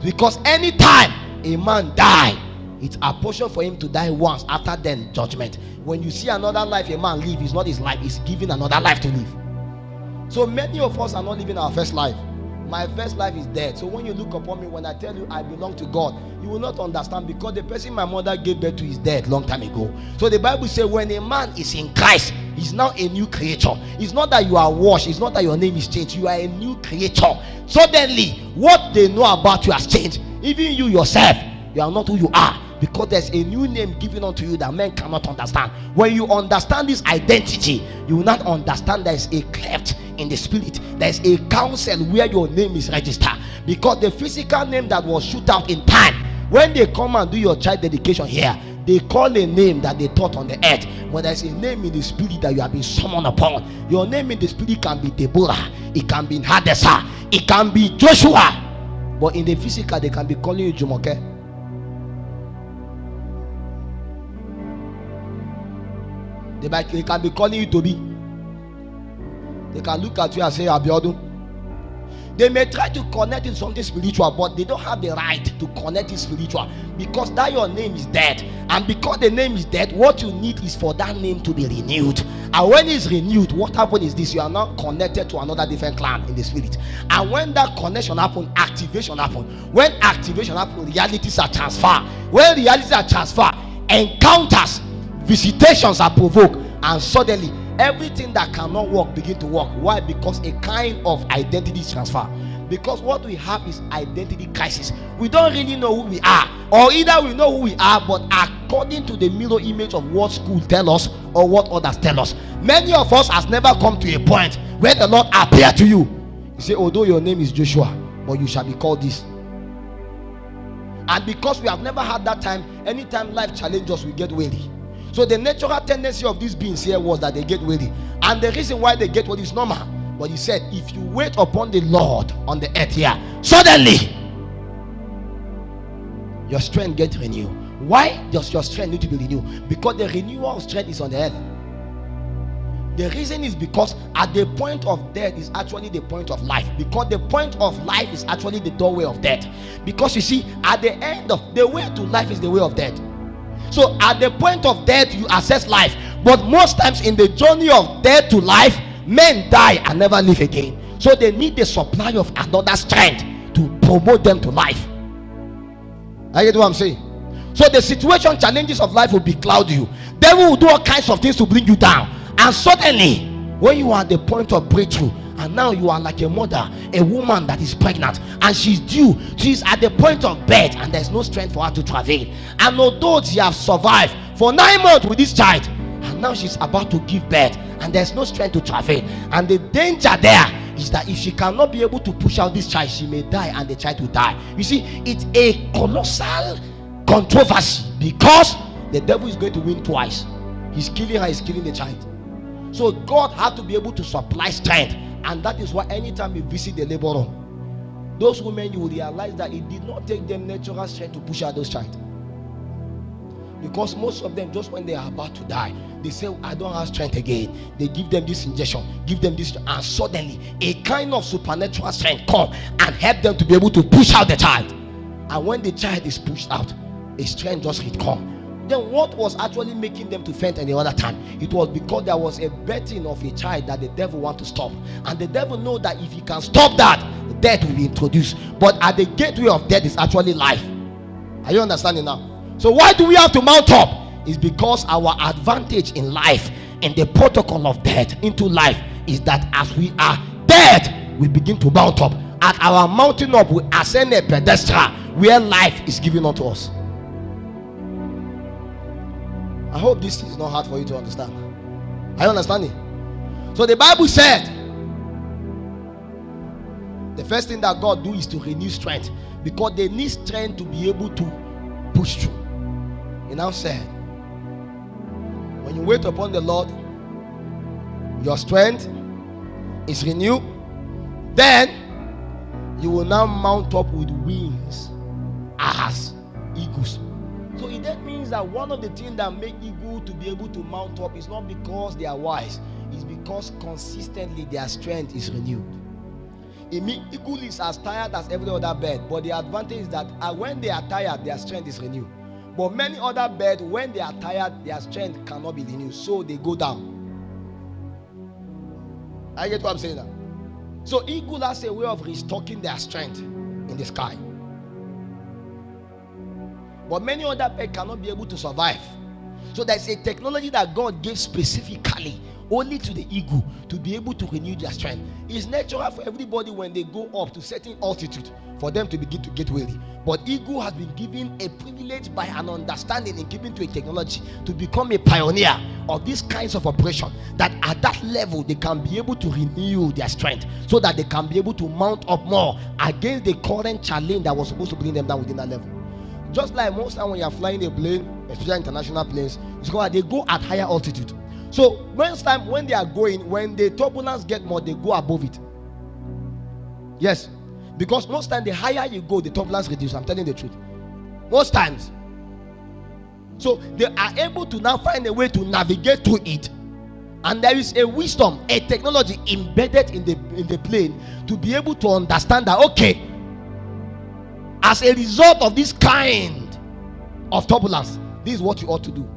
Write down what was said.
Because anytime a man die, it's a portion for him to die once, after then judgment. When you see another life a man live, it's not his life, he's giving another life to live. So many of us are not living our first life. My first life is dead. So when you look upon me, when I tell you I belong to God, you will not understand, because the person my mother gave birth to is dead long time ago. So the Bible says when a man is in Christ, he's now a new creature. It's not that you are washed, it's not that your name is changed, you are a new creature. Suddenly what they know about you has changed. Even you yourself, you are not who you are, because there's a new name given unto you that men cannot understand. When you understand this identity, you will not understand there is a cleft in the spirit. There is a council where your name is registered, because the physical name that was shoot out in time, when they come and do your child dedication here, they call a name that they taught on the earth. But there's a name in the spirit that you have been summoned upon. Your name in the spirit can be Deborah, it can be Hadessa, it can be Joshua, but in the physical they can be calling you Jumoke. They can be calling you Toby. They can look at you and say Abiodun. They may try to connect in something spiritual, but they don't have the right to connect it spiritual, because that your name is dead. And because the name is dead, what you need is for that name to be renewed. And when it's renewed, what happens is this: you are now connected to another different clan in the spirit. And when that connection happens, activation happens. When activation happens, realities are transferred. When realities are transferred, encounters, visitations are provoked, and suddenly everything that cannot work begin to work. Why? Because a kind of identity transfer. Because what we have is identity crisis. We don't really know who we are, or either we know who we are, but according to the mirror image of what school tell us or what others tell us. Many of us has never come to a point where the Lord appeared to you. You say, although your name is Joshua, but you shall be called this. And because we have never had that time, anytime life challenges us, we get weary. So the natural tendency of these beings here was that they get weary. And the reason why they get weary is normal. But he said, if you wait upon the Lord on the earth here, suddenly your strength gets renewed. Why does your strength need to be renewed? Because the renewal of strength is on the earth. The reason is because at the point of death is actually the point of life. Because the point of life is actually the doorway of death. Because you see, at the end of the way to life is the way of death. So at the point of death you access life, but most times in the journey of death to life, men die and never live again. So they need the supply of another strength to promote them to life. I get what I'm saying? So the situation, challenges of life will becloud you. Devil will do all kinds of things to bring you down. And suddenly, when you are at the point of breakthrough, and now you are like a mother, a woman that is pregnant, and she's at the point of birth, and there's no strength for her to travail. And although she has survived for 9 months with this child, and now she's about to give birth, and there's no strength to travail. And the danger there is that if she cannot be able to push out this child, she may die, and the child will die. You see, it's a colossal controversy, because the devil is going to win twice. He's killing her, he's killing the child. So God had to be able to supply strength. And that is why anytime you visit the labor room, those women, you will realize that it did not take them natural strength to push out those child. Because most of them, just when they are about to die, they say, I don't have strength again. They give them this injection, give them this, and suddenly a kind of supernatural strength come and help them to be able to push out the child. And when the child is pushed out, a strength just hit come. Then what was actually making them to faint any other time? It was because there was a birthing of a child that the devil want to stop. And the devil know that if he can stop that, death will be introduced. But at the gateway of death is actually life. Are you understanding now? So why do we have to mount up? It's because our advantage in life, in the protocol of death into life, is that as we are dead, we begin to mount up. At our mounting up, we ascend a pedestal where life is given unto us. I hope this is not hard for you to understand. Are you understanding? So the Bible said the first thing that God do is to renew strength, because they need strength to be able to push through. He now said, when you wait upon the Lord, your strength is renewed. Then you will now mount up with wings as eagles. So that means that one of the things that make eagles to be able to mount up is not because they are wise, it's because consistently their strength is renewed. Eagle is as tired as every other bird, but the advantage is that when they are tired, their strength is renewed. But many other birds, when they are tired, their strength cannot be renewed, so they go down. I get what I'm saying now. So eagle has a way of restocking their strength in the sky. But many other birds cannot be able to survive. So there's a technology that God gave specifically only to the eagle to be able to renew their strength. It's natural for everybody when they go up to certain altitude for them to begin to get weary. But eagle has been given a privilege by an understanding in giving to a technology to become a pioneer of these kinds of operation, that at that level they can be able to renew their strength so that they can be able to mount up more against the current challenge that was supposed to bring them down within that level. Just like most time when you are flying a plane, especially international planes, they go at higher altitude. So most time when they are going, when the turbulence get more, they go above it. Yes, because most time the higher you go, the turbulence reduces. I'm telling the truth. Most times. So they are able to now find a way to navigate through it, and there is a wisdom, a technology embedded in the plane to be able to understand that, okay, as a result of this kind of turbulence, this is what you ought to do.